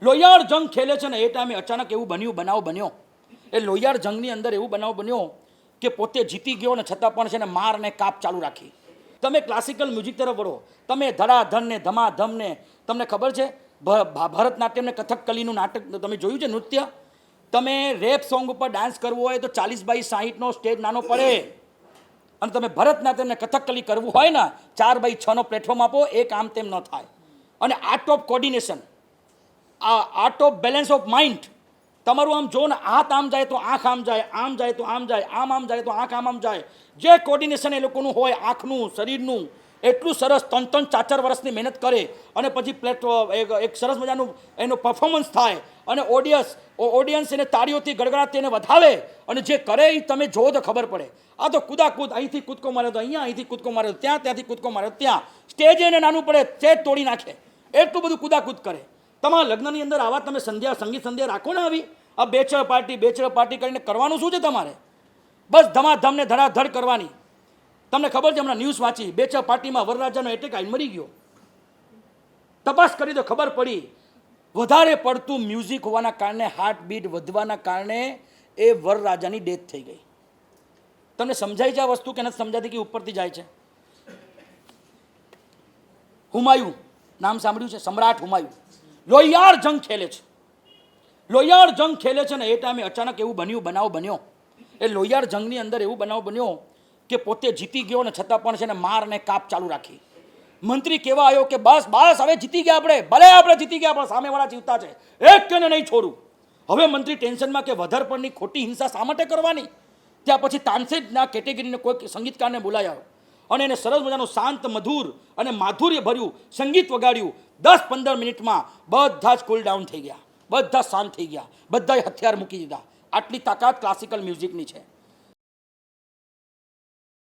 લોહિયાળ જંગ ખેલે છે ને એ ટાઈમે અચાનક એવું બનાવ બન્યો. એ લોહિયાળ જંગની અંદર એવું બનાવ બન્યો કે પોતે જીતી ગયો ને છતાં પણ છે ને માર ને કાપ ચાલુ રાખી. તમે ક્લાસિકલ મ્યુઝિક તરફ વળો, તમે ધડાધન ને ધમાધમ ને, તમને ખબર છે ભરતનાટ્યમ ને કથકકલીનું નાટક તમે જોયું છે નૃત્ય? તમે રેપ સોંગ ઉપર ડાન્સ કરવો હોય તો 40x60નો સ્ટેજ નાનો પડે, અને તમે ભરતનાટ્યમ ને કથકકલી કરવું હોય ને 4x6નો પ્લેટફોર્મ આપો, એ કામ તેમ ન થાય. અને આર્ટ ઓફ કોર્ડિનેશન, આ art of balance of mind, તમારું આમ જો ને હાથ આમ જાય તો આંખ આમ જાય, આમ જાય તો આમ જાય, આમ જાય તો આંખ આમ જાય, જે કોર્ડિનેશન એ લોકોનું હોય આંખનું શરીરનું, એટલું સરસ 3-4 વર્ષની મહેનત કરે અને પછી એક સરસ મજાનું એનું પરફોર્મન્સ થાય અને ઓડિયન્સ એને તાળીઓથી ગડગડાટી એને વધાવે, અને જે કરે એ તમે જોવો તો ખબર પડે. આ તો કૂદાકૂદ, અહીંથી કૂદકો માર્યો તો અહીંયા, અહીંથી કૂદકો માર્યો ત્યાં, ત્યાંથી કૂદકો માર્યો ત્યાં, સ્ટેજ એને નાનું પડે સ્ટેજ તોડી નાખે, એટલું બધું કૂદાકૂદ કરે. તમારા લગ્નની અંદર આવા તમે સંગીત સંધ્યા રાખો ને, આવી આ બેચલર પાર્ટી કરીને કરવાનું શું છે તમારે? બસ ધમાધમ ને ધડાધડ કરવાની. તમને ખબર છે, હમણાં ન્યૂઝ વાંચી, બેચલર પાર્ટીમાં વરરાજાનો એટેક આવીને મરી ગયો. તપાસ કરી તો ખબર પડી વધારે પડતું મ્યુઝિક હોવાના કારણે, હાર્ટબીટ વધવાના કારણે એ વરરાજાની ડેથ થઈ ગઈ. તમને સમજાય છે આ વસ્તુ કે નથી સમજાતી કે ઉપરથી જાય છે? હુમાયું નામ સાંભળ્યું છે? સમ્રાટ હુમાયું લોહિયાળ જંગ ખેલે છે. લોહિયાળ જંગ ખેલે છે ને એ ટાઈમે અચાનક એવું બનાવ બન્યો. એ લોહિયાળ જંગની અંદર એવું બનાવ બન્યો કે પોતે જીતી ગયો ને છતાં પણ છે ને માર ને કાપ ચાલુ રાખી. મંત્રી કહેવા આવ્યો કે બસ હવે જીતી ગયા આપણે, ભલે આપણે જીતી ગયા પણ સામેવાળા જીવતા છે, એક કે નહીં છોડું. હવે મંત્રી ટેન્શનમાં કે વધારે પડની ખોટી હિંસા શા માટે કરવાની? ત્યાં પછી તાનસેજના કેટેગરીને કોઈ સંગીતકારને બોલાયા અને એને સરસ મજાનું શાંત મધુર અને માધુર્ય ભર્યું સંગીત વગાડ્યું. 10-15 મિનિટમાં બધા જ કુલ ડાઉન થઈ ગયા, બધા શાંત થઈ ગયા, બધાએ હથિયાર મૂકી દીધા. આટલી તાકાત ક્લાસિકલ મ્યુઝિકની છે.